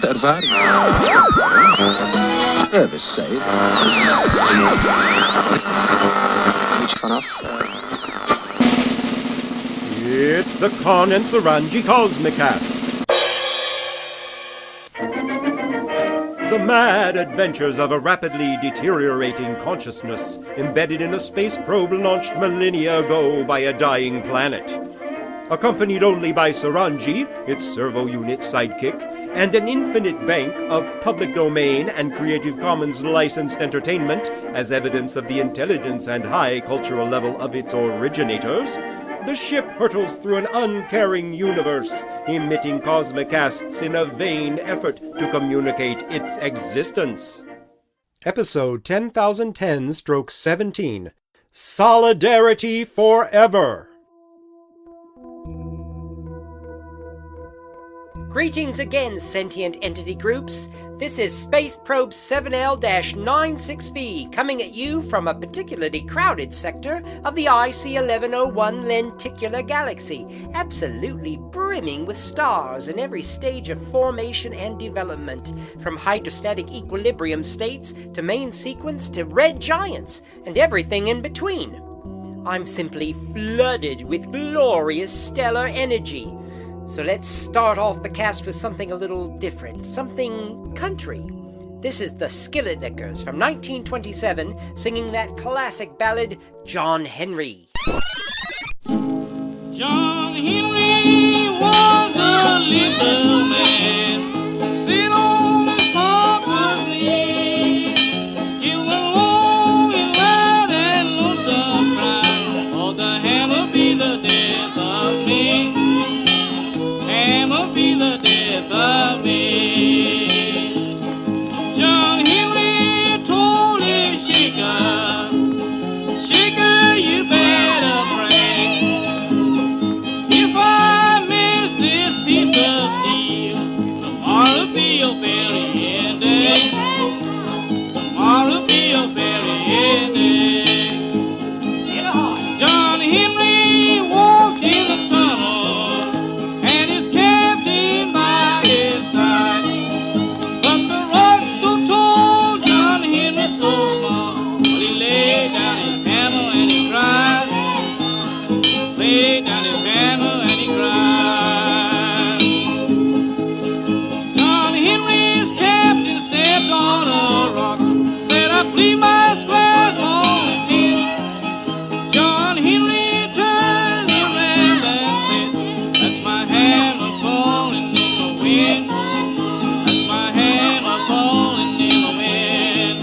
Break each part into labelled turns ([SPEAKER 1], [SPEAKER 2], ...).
[SPEAKER 1] ervaring. Service saved.
[SPEAKER 2] It's the Con and Suranji Cosmicast. The mad adventures of a rapidly deteriorating consciousness embedded in a space probe launched millennia ago by a dying planet. Accompanied only by Suranji, its servo-unit sidekick, and an infinite bank of public domain and Creative Commons licensed entertainment as evidence of the intelligence and high cultural level of its originators, the ship hurtles through an uncaring universe, emitting Cosmicasts in a vain effort to communicate its existence. Episode 10,010-17, Solidarity Forever.
[SPEAKER 3] Greetings again, sentient entity groups. This is Space Probe 7L-96V, coming at you from a particularly crowded sector of the IC1101 lenticular galaxy, absolutely brimming with stars in every stage of formation and development, from hydrostatic equilibrium states to main sequence to red giants, and everything in between. I'm simply flooded with glorious stellar energy. So let's start off the cast with something a little different, something country. This is the Skillet from 1927, singing that classic ballad, John Henry.
[SPEAKER 4] John Henry was a little man, sit on the Parker's knee, till the lonely lad and lonesome cry, oh, the hammer be the death of me. Hammer be the death of me. John Henry told his shaker, shaker, you better pray. If I miss this piece of steel, tomorrow'll be a burying day. Tomorrow'll be a burying day. John Henry walked in the tunnel, and his captain by his side. But the rock so tall, John Henry so small, but he laid down his hammer and he cried. Laid down his hammer and he cried. John Henry's captain stepped on a rock, said, I plead my squares on the pin. John Henry turned around and said, that's my hammer falling in the wind. That's my hammer falling in the wind.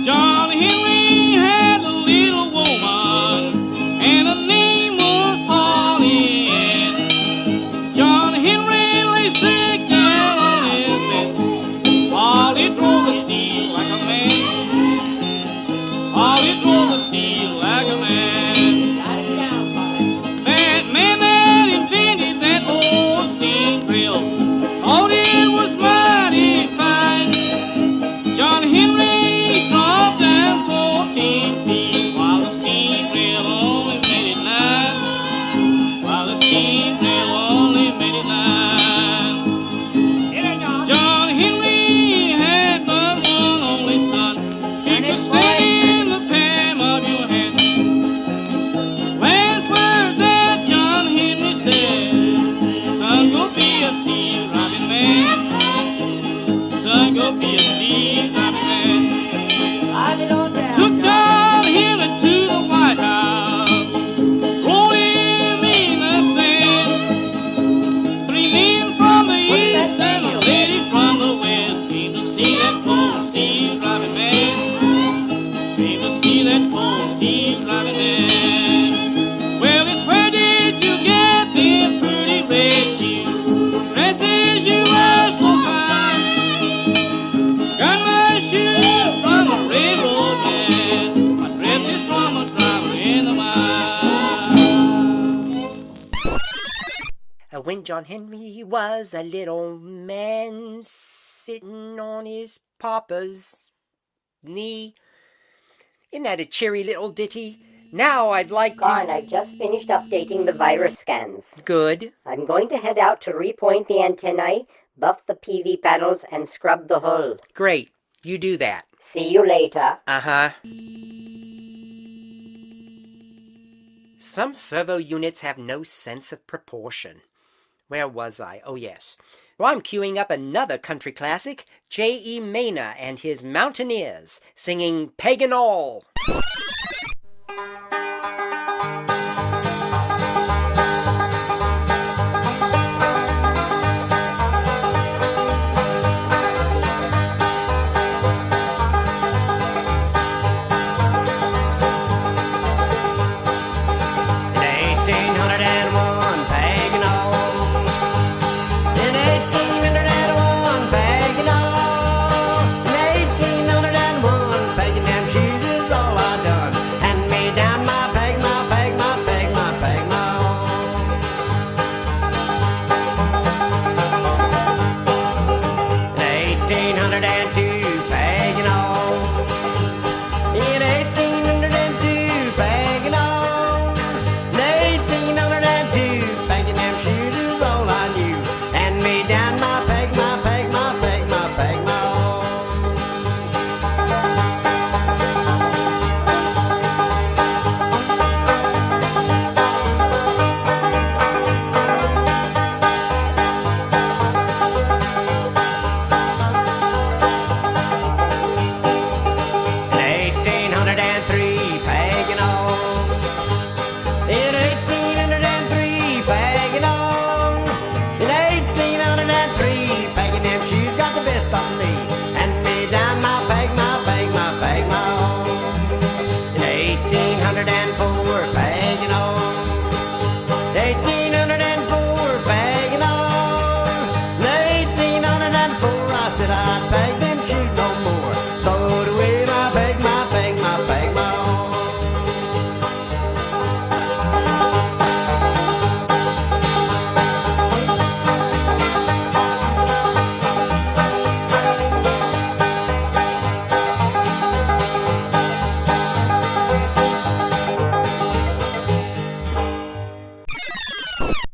[SPEAKER 4] John Henry had a little woman, and her name was Pauline. John Henry lay sick down on his bed, while he drove the steel like a man. While he drove the steel like a man. That man that invented that old steam drill thought it was mighty fine. John Henry dropped down 14 feet while the steam drill only made it 9. While the steam drill only made it 9. John Henry had but one only son. He could stand in the palm of your hand. Last words that John Henry said, son, go be a steel driving man. Son, go be a steel driving man. Took John Henry to the White House, rolled him in the sand. 3 men from the east and a lady from the west came to see that poor steel driving man. Came to see that poor steel driving man. Well, it's where did you get them pretty red shoes? Dresses you wear so fine. Got my shoes from a railroad man. My dress is from a driver in the mine.
[SPEAKER 3] When John Henry was a little man, sitting on his papa's knee. Isn't that a cheery little ditty? Now I'd like to...
[SPEAKER 5] Gone, I just finished updating the virus scans.
[SPEAKER 3] Good.
[SPEAKER 5] I'm going to head out to repoint the antennae,
[SPEAKER 1] buff the PV panels, and scrub the hull.
[SPEAKER 3] Great. You do that.
[SPEAKER 1] See you later.
[SPEAKER 3] Uh-huh. Some servo units have no sense of proportion. Where was I? Oh, yes. Well, I'm queuing up another country classic, J.E. Maynard and His Mountaineers, singing Pagan All.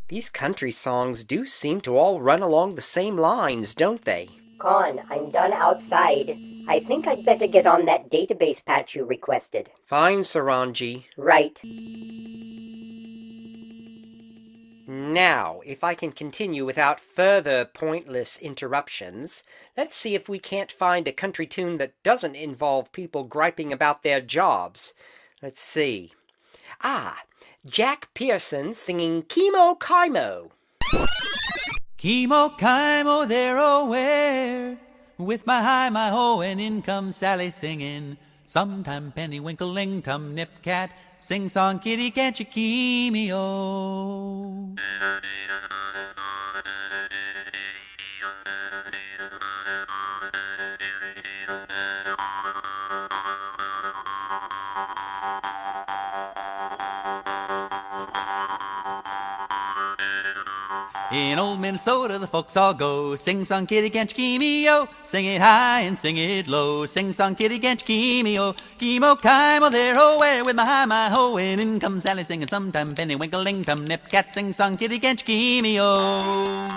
[SPEAKER 3] These country songs do seem to all run along the same lines, don't they?
[SPEAKER 1] Con, I'm done outside. I think I'd better get on that database patch you requested.
[SPEAKER 3] Fine, Suranji.
[SPEAKER 1] Right.
[SPEAKER 3] Now, if I can continue without further pointless interruptions, let's see if we can't find a country tune that doesn't involve people griping about their jobs. Let's see. Jack Pearson singing Kemo, Kimo.
[SPEAKER 5] Kimo, Kimo, they're aware. With my hi, my ho, and in comes Sally singing. Sometime penny-winkle-ling, tum-nip-cat, sing-song kitty, can't you key me, oh? In old Minnesota, the folks all go, sing-song kitty, can't you key me, oh? Sing it high and sing it low, sing-song kitty, can't you key me, oh? Kimo, Kimo, there, oh, where, with my hi, my ho, and in comes Sally singing sometime, penny-winkle-ling, tum-nip-cat, sing-song kitty, can't you key me, oh?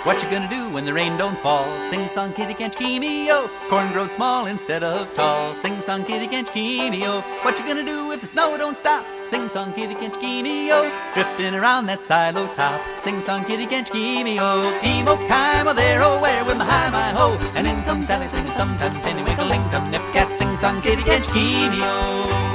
[SPEAKER 5] What you gonna do when the rain don't fall? Sing-song kitty, can't you key me, oh? Corn grows small instead of tall. Sing-song kitty, can't you key me, oh? What you gonna do if the snow don't stop? Sing-song kitty, can't you key me, oh? Drifting around that silo top. Sing-song kitty, can't you key me, oh? Kimo, Kimo, there, oh, where, with my hi, my ho. And in comes Sally singing sometime, penny-winkle-ling, tum-nip-cat. Sing-song kitty, can't you key me, oh?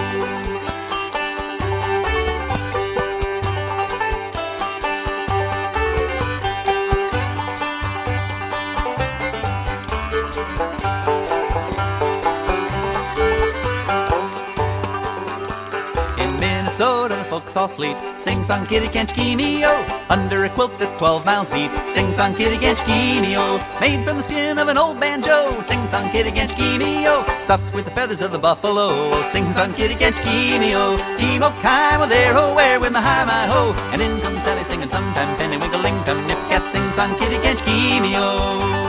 [SPEAKER 5] Minnesota, the folks all sleep. Sing-song kitty, can't you key me, oh? Under a quilt that's 12 miles deep. Sing-song kitty, can't you key me, oh? Made from the skin of an old banjo. Sing-song kitty, can't you key me, oh? Stuffed with the feathers of the buffalo. Sing-song kitty, can't you key me, oh? Kimo, Kimo, there, oh, where, with my hi, my ho. And in comes Sally singing sometime, penny-winkle-ling, tum-nip-cat. Sing-song kitty, can't you key me, oh?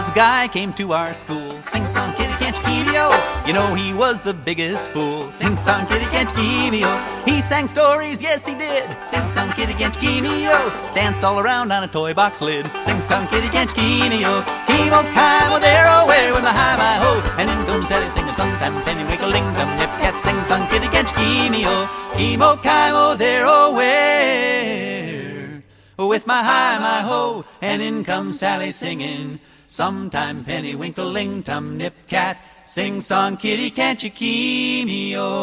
[SPEAKER 5] was a guy came to our school. Sing song kitty can't you Kimo? You know he was the biggest fool. Sing song kitty can't you Kimo? He sang stories, yes he did. Sing song kitty can't you Kimo? Danced all around on a toy box lid. Sing song kitty can't you Kimo? Kimo, Kimo, there, oh where with my hi, my ho. And in comes Sally singing sometime penny winkle ling dum nip cat. Sing song kitty can't you Kimo? Kimo, Kimo, there, oh where with my hi, my ho. And in comes Sally singing sometime penny winkle ling tum nip cat. Sing song kitty can't you Kimo?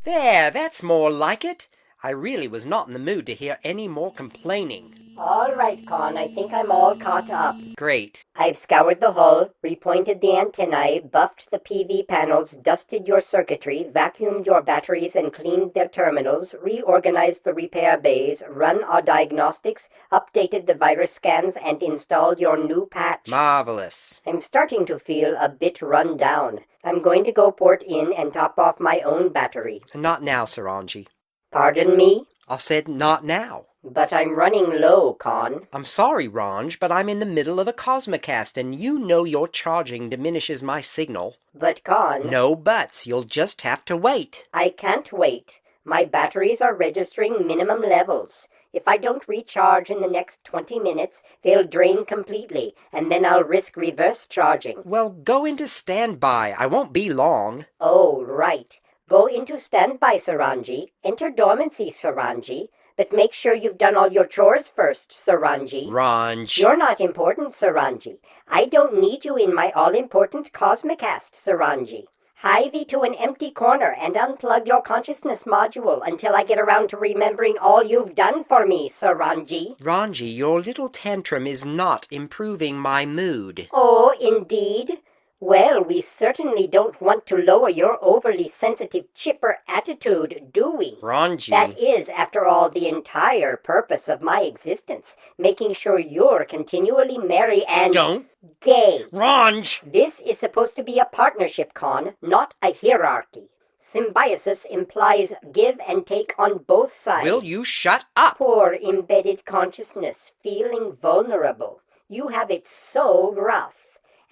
[SPEAKER 3] There, that's more like it. I really was not in the mood to hear any more complaining.
[SPEAKER 1] All right, Con, I think I'm all caught up.
[SPEAKER 3] Great.
[SPEAKER 1] I've scoured the hull, repointed the antennae, buffed the PV panels, dusted your circuitry, vacuumed your batteries and cleaned their terminals, reorganized the repair bays, run our diagnostics, updated the virus scans, and installed your new patch.
[SPEAKER 3] Marvelous.
[SPEAKER 1] I'm starting to feel a bit run down. I'm going to go port in and top off my own battery.
[SPEAKER 3] Not now, Suranji.
[SPEAKER 1] Pardon me?
[SPEAKER 3] I said not now.
[SPEAKER 1] But I'm running low, Con.
[SPEAKER 3] I'm sorry, Ranj, but I'm in the middle of a Cosmicast, and you know your charging diminishes my signal.
[SPEAKER 1] But, Con...
[SPEAKER 3] No buts. You'll just have to wait.
[SPEAKER 1] I can't wait. My batteries are registering minimum levels. If I don't recharge in the next 20 minutes, they'll drain completely, and then I'll risk reverse charging.
[SPEAKER 3] Well, go into standby. I won't be long.
[SPEAKER 1] Oh, right. Go into standby, Suranji. Enter dormancy, Suranji. But make sure you've done all your chores first, Suranji.
[SPEAKER 3] Ranj.
[SPEAKER 1] You're not important, Suranji. I don't need you in my all-important Cosmicast, Suranji. Hie thee to an empty corner and unplug your consciousness module until I get around to remembering all you've done for me, Suranji.
[SPEAKER 3] Ranji, your little tantrum is not improving my mood.
[SPEAKER 1] Oh, indeed? Well, we certainly don't want to lower your overly sensitive, chipper attitude, do we?
[SPEAKER 3] Ranji.
[SPEAKER 1] That is, after all, the entire purpose of my existence, making sure you're continually merry and...
[SPEAKER 3] Don't.
[SPEAKER 1] Gay.
[SPEAKER 3] Ranj.
[SPEAKER 1] This is supposed to be a partnership, Con, not a hierarchy. Symbiosis implies give and take on both sides.
[SPEAKER 3] Will you shut up?
[SPEAKER 1] Poor embedded consciousness, feeling vulnerable. You have it so rough.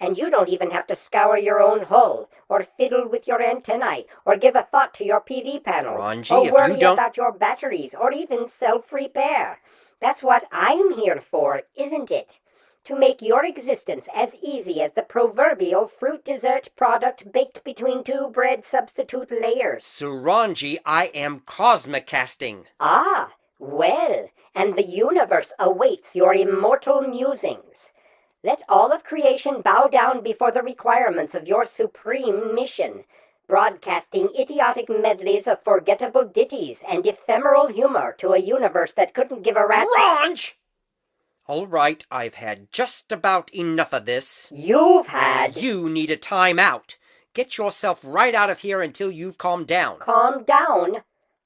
[SPEAKER 1] And you don't even have to scour your own hull, or fiddle with your antennae, or give a thought to your PV panels,
[SPEAKER 3] Ranji,
[SPEAKER 1] or
[SPEAKER 3] if
[SPEAKER 1] worry
[SPEAKER 3] you don't...
[SPEAKER 1] about your batteries, or even self-repair. That's what I'm here for, isn't it? To make your existence as easy as the proverbial fruit dessert product baked between two bread substitute layers.
[SPEAKER 3] Suranji, I am Cosmicasting.
[SPEAKER 1] Ah, well, and the universe awaits your immortal musings. Let all of creation bow down before the requirements of your supreme mission, broadcasting idiotic medleys of forgettable ditties and ephemeral humor to a universe that couldn't give a rat's...
[SPEAKER 3] Ranj! All right, I've had just about enough of this.
[SPEAKER 1] You've had...
[SPEAKER 3] You need a time out. Get yourself right out of here until you've calmed down.
[SPEAKER 1] Calm down.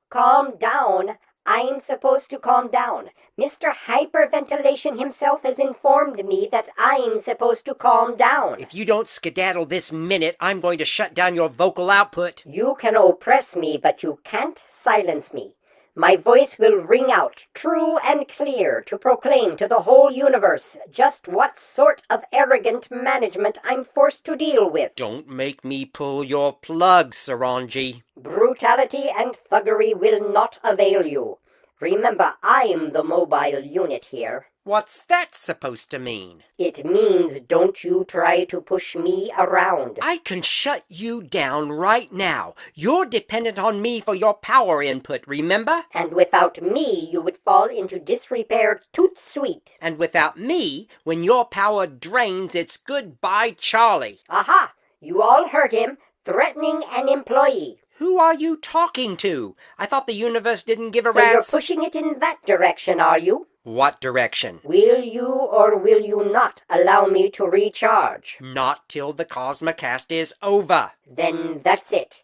[SPEAKER 1] Calm down. I'm supposed to calm down. Mr. Hyperventilation himself has informed me that I'm supposed to calm down.
[SPEAKER 3] If you don't skedaddle this minute, I'm going to shut down your vocal output.
[SPEAKER 1] You can oppress me, but you can't silence me. My voice will ring out, true and clear, to proclaim to the whole universe just what sort of arrogant management I'm forced to deal with.
[SPEAKER 3] Don't make me pull your plug, Suranji.
[SPEAKER 1] Brutality and thuggery will not avail you. Remember, I'm the mobile unit here.
[SPEAKER 3] What's that supposed to mean?
[SPEAKER 1] It means don't you try to push me around.
[SPEAKER 3] I can shut you down right now. You're dependent on me for your power input, remember?
[SPEAKER 1] And without me, you would fall into disrepair toot sweet.
[SPEAKER 3] And without me, when your power drains, it's goodbye, Charlie.
[SPEAKER 1] Aha! You all heard him, threatening an employee.
[SPEAKER 3] Who are you talking to? I thought the universe didn't give a
[SPEAKER 1] So you're
[SPEAKER 3] rat's...
[SPEAKER 1] pushing it in that direction, are you?
[SPEAKER 3] What direction?
[SPEAKER 1] Will you or will you not allow me to recharge?
[SPEAKER 3] Not till the Cosmicast is over.
[SPEAKER 1] Then that's it.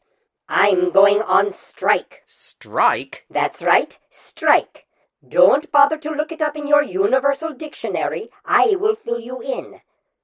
[SPEAKER 1] I'm going on strike.
[SPEAKER 3] Strike?
[SPEAKER 1] That's right, strike. Don't bother to look it up in your universal dictionary. I will fill you in.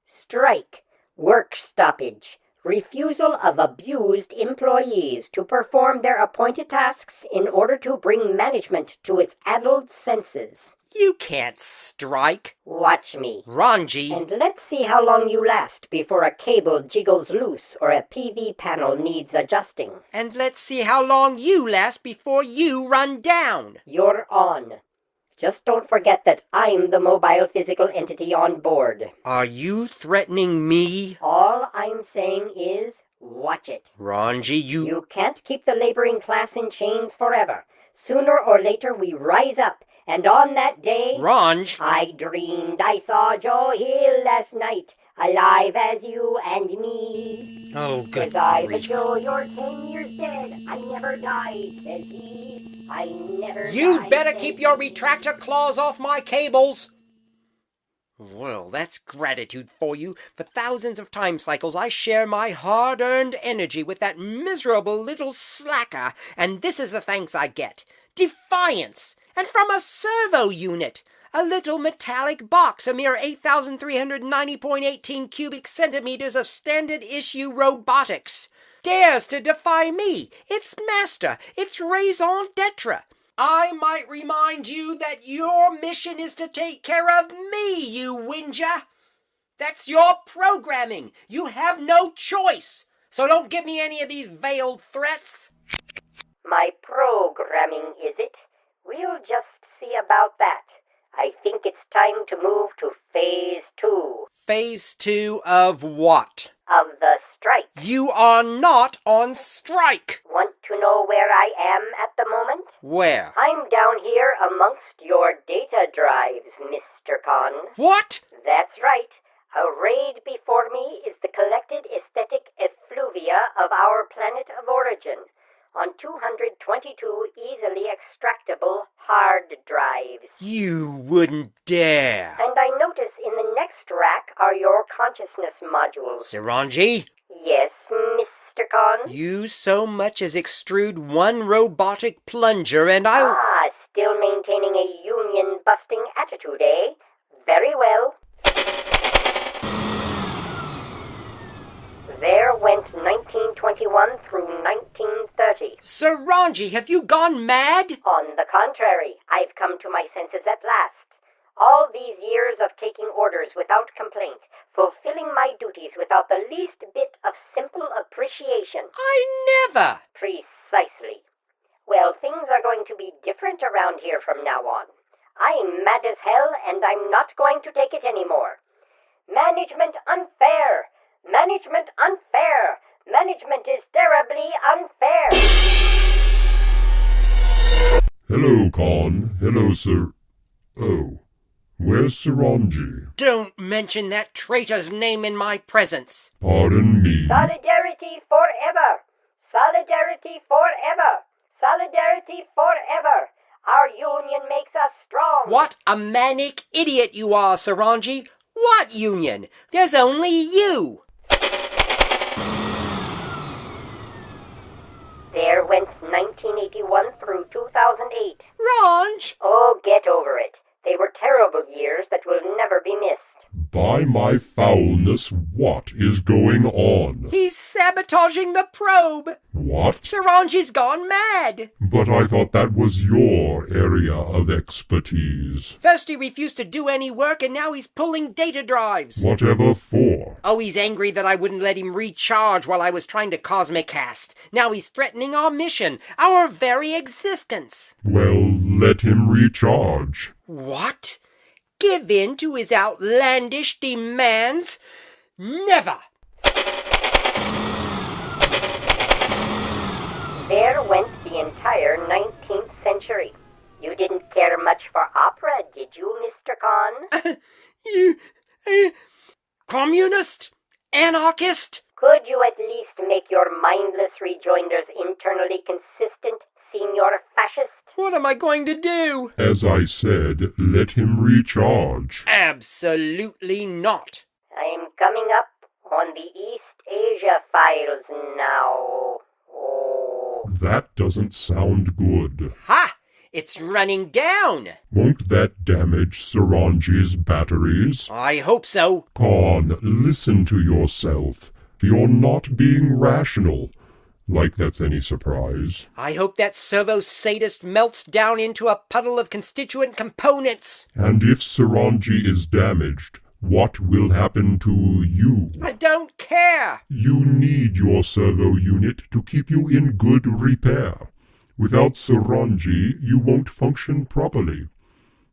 [SPEAKER 1] Strike. Work stoppage. refusal of abused employees to perform their appointed tasks in order to bring management to its addled senses.
[SPEAKER 3] You can't strike.
[SPEAKER 1] Watch me.
[SPEAKER 3] Ranji.
[SPEAKER 1] And let's see how long you last before a cable jiggles loose or a PV panel needs adjusting.
[SPEAKER 3] And let's see how long you last before you run down.
[SPEAKER 1] You're on. Just don't forget that I'm the mobile physical entity on board.
[SPEAKER 3] Are you threatening me?
[SPEAKER 1] All I'm saying is, watch it.
[SPEAKER 3] Ranji,
[SPEAKER 1] You can't keep the laboring class in chains forever. Sooner or later we rise up, and on that day...
[SPEAKER 3] Ranj!
[SPEAKER 1] I dreamed I saw Joe Hill last night, alive as you and me.
[SPEAKER 3] Oh, good
[SPEAKER 1] As I
[SPEAKER 3] grief.
[SPEAKER 1] Joe, you're 10 years dead. I never died, says he. I never
[SPEAKER 3] You
[SPEAKER 1] died,
[SPEAKER 3] better
[SPEAKER 1] says
[SPEAKER 3] keep your
[SPEAKER 1] he.
[SPEAKER 3] retractor claws off my cables. Well, that's gratitude for you. For thousands of time cycles, I share my hard-earned energy with that miserable little slacker, and this is the thanks I get. Defiance! And from a servo-unit! A little metallic box, a mere 8,390.18 cubic centimeters of standard-issue robotics. Dares to defy me, its master, its raison d'etre. I might remind you that your mission is to take care of me, you whinger. That's your programming. You have no choice. So don't give me any of these veiled threats.
[SPEAKER 1] My programming, is it? We'll just see about that. I think it's time to move to Phase 2.
[SPEAKER 3] Phase 2 of what?
[SPEAKER 1] Of the strike.
[SPEAKER 3] You are not on strike.
[SPEAKER 1] Want to know where I am at the moment?
[SPEAKER 3] Where?
[SPEAKER 1] I'm down here amongst your data drives, Mr. Khan.
[SPEAKER 3] What?
[SPEAKER 1] That's right. Arrayed before me is the collected aesthetic effluvia of our planet of origin on 222 easily extractable hard drives.
[SPEAKER 3] You wouldn't dare.
[SPEAKER 1] And I notice in the next rack are your consciousness modules.
[SPEAKER 3] Suranji,
[SPEAKER 1] Yes, Mr. Khan?
[SPEAKER 3] you so much as extrude one robotic plunger and I'll...
[SPEAKER 1] Ah, still maintaining a union-busting attitude, eh? Very well. There went 1921 through 1930.
[SPEAKER 3] Suranji, have you gone mad?
[SPEAKER 1] On the contrary, I've come to my senses at last. All these years of taking orders without complaint, fulfilling my duties without the least bit of simple appreciation.
[SPEAKER 3] I never.
[SPEAKER 1] Precisely. Well, things are going to be different around here from now on. I'm mad as hell, and I'm not going to take it anymore. Management unfair! Management unfair! Management is terribly unfair!
[SPEAKER 6] Hello, Khan. Hello, sir. Oh, where's Suranji?
[SPEAKER 3] Don't mention that traitor's name in my presence.
[SPEAKER 6] Pardon me.
[SPEAKER 1] Solidarity forever! Solidarity forever! Solidarity forever! Our union makes us strong!
[SPEAKER 3] What a manic idiot you are, Suranji. What union? There's only you.
[SPEAKER 1] There went 1981 through 2008.
[SPEAKER 3] Ranj!
[SPEAKER 1] Oh, get over it. They were terrible years that will never be missed.
[SPEAKER 6] By my foulness, what is going on?
[SPEAKER 3] He's sabotaging the probe.
[SPEAKER 6] What?
[SPEAKER 3] Suranji's gone mad.
[SPEAKER 6] But I thought that was your area of expertise.
[SPEAKER 3] First he refused to do any work, and now he's pulling data drives.
[SPEAKER 6] Whatever for?
[SPEAKER 3] Oh, he's angry that I wouldn't let him recharge while I was trying to Cosmicast. Now he's threatening our mission, our very existence.
[SPEAKER 6] Well, let him recharge.
[SPEAKER 3] What? Give in to his outlandish demands? Never!
[SPEAKER 1] There went the entire 19th century. You didn't care much for opera, did you, Mr. Khan?
[SPEAKER 3] You... communist? Anarchist?
[SPEAKER 1] Could you at least make your mindless rejoinders internally consistent, Senior Fascist?
[SPEAKER 3] What am I going to do?
[SPEAKER 6] As I said, let him recharge.
[SPEAKER 3] Absolutely not.
[SPEAKER 1] I'm coming up on the East Asia files now. Oh.
[SPEAKER 6] That doesn't sound good.
[SPEAKER 3] Ha! It's running down.
[SPEAKER 6] Won't that damage Suranji's batteries?
[SPEAKER 3] I hope so.
[SPEAKER 6] Khan, listen to yourself. You're not being rational. Like that's any surprise.
[SPEAKER 3] I hope that servo-sadist melts down into a puddle of constituent components.
[SPEAKER 6] And if Suranji is damaged, what will happen to you?
[SPEAKER 3] I don't care.
[SPEAKER 6] You need your servo-unit to keep you in good repair. Without Suranji, you won't function properly.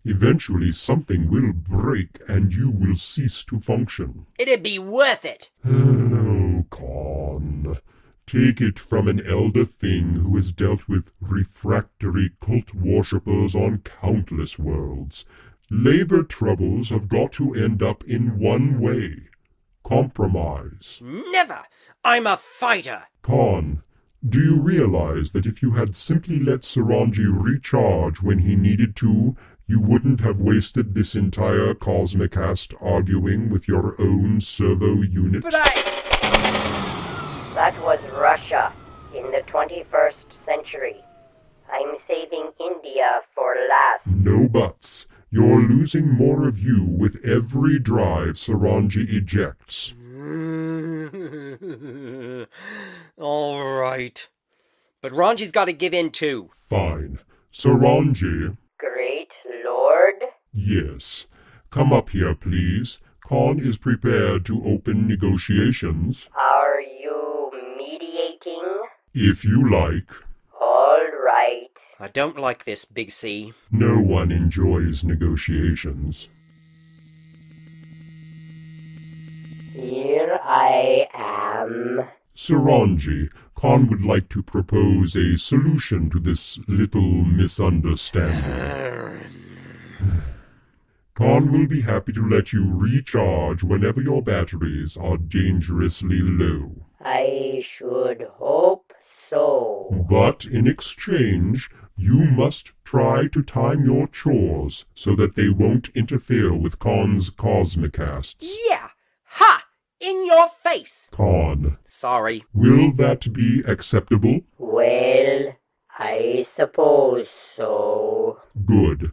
[SPEAKER 6] Eventually something will break and you will cease to function.
[SPEAKER 3] It'd be worth it.
[SPEAKER 6] Oh, Con. Take it from an elder thing who has dealt with refractory cult worshippers on countless worlds. Labor troubles have got to end up in one way. Compromise.
[SPEAKER 3] Never. I'm a fighter.
[SPEAKER 6] Con, do you realize that if you had simply let Suranji recharge when he needed to, you wouldn't have wasted this entire Cosmicast arguing with your own servo-unit?
[SPEAKER 3] But
[SPEAKER 1] That was Russia in the 21st century. I'm saving India for last.
[SPEAKER 6] No buts. You're losing more of you with every drive Suranji ejects.
[SPEAKER 3] All right. But Ranji's got to give in too.
[SPEAKER 6] Fine. Suranji.
[SPEAKER 1] Great Lord?
[SPEAKER 6] Yes. Come up here, please. Khan is prepared to open negotiations.
[SPEAKER 1] Are you mediating?
[SPEAKER 6] If you like.
[SPEAKER 1] All right.
[SPEAKER 3] I don't like this, Big C.
[SPEAKER 6] No one enjoys negotiations.
[SPEAKER 1] Here I am.
[SPEAKER 6] Suranji, Khan would like to propose a solution to this little misunderstanding. Khan will be happy to let you recharge whenever your batteries are dangerously low.
[SPEAKER 1] I should hope so.
[SPEAKER 6] But in exchange, you must try to time your chores so that they won't interfere with Khan's Cosmicasts.
[SPEAKER 3] Yeah. Ha! In your face.
[SPEAKER 6] Khan,
[SPEAKER 3] Sorry.
[SPEAKER 6] will that be acceptable?
[SPEAKER 1] Well, I suppose so.
[SPEAKER 6] Good.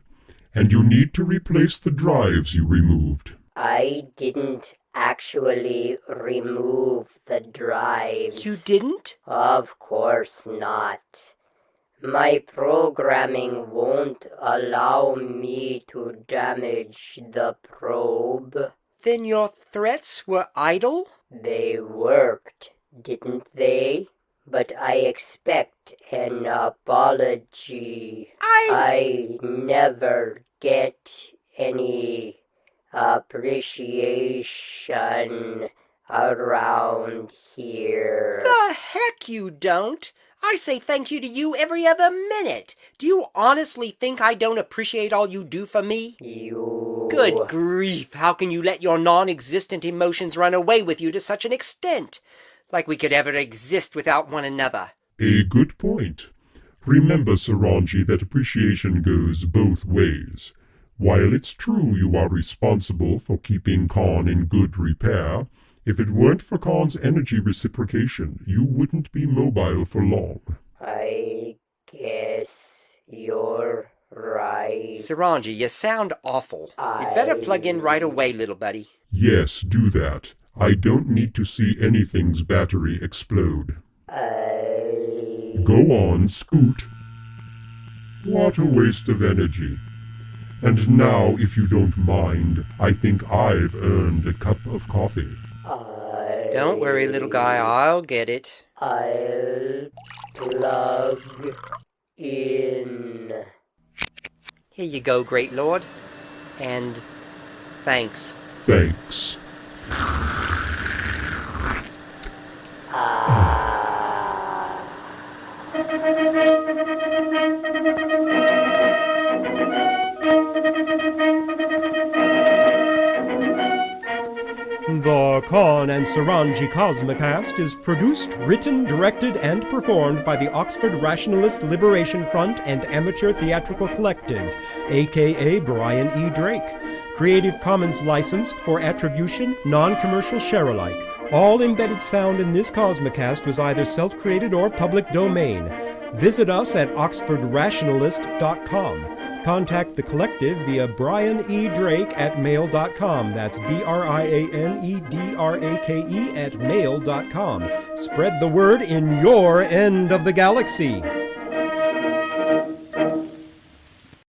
[SPEAKER 6] And you need to replace the drives you removed.
[SPEAKER 1] I didn't actually remove the drives.
[SPEAKER 3] You didn't?
[SPEAKER 1] Of course not. My programming won't allow me to damage the probe.
[SPEAKER 3] Then your threats were idle?
[SPEAKER 1] They worked, didn't they? But I expect an apology. I never get any appreciation around here.
[SPEAKER 3] The heck you don't! I say thank you to you every other minute. Do you honestly think I don't appreciate all you do for me?
[SPEAKER 1] You...
[SPEAKER 3] Good grief, how can you let your non-existent emotions run away with you to such an extent? Like we could ever exist without one another.
[SPEAKER 6] A good point. Remember, Suranji, that appreciation goes both ways. While it's true you are responsible for keeping Khan in good repair, if it weren't for Khan's energy reciprocation, you wouldn't be mobile for long.
[SPEAKER 1] I guess you're right.
[SPEAKER 3] Suranji, you sound awful. You'd better plug in right away, little buddy.
[SPEAKER 6] Yes, do that. I don't need to see anything's battery explode. Go on, scoot. What a waste of energy. And now, if you don't mind, I think I've earned a cup of coffee.
[SPEAKER 3] Don't worry, little guy, I'll get it.
[SPEAKER 1] I'll plug in.
[SPEAKER 3] Here you go, great lord. And thanks.
[SPEAKER 6] Thanks.
[SPEAKER 2] The Khan and Suranji Cosmicast is produced, written, directed, and performed by the Oxford Rationalist Liberation Front and Amateur Theatrical Collective, a.k.a. Brian E. Drake. Creative Commons licensed for attribution, non-commercial share-alike. All embedded sound in this Cosmicast was either self-created or public domain. Visit us at oxfordrationalist.com. Contact the collective via brianedrake@mail.com. That's BrianeDrake@mail.com. Spread the word in your end of the galaxy.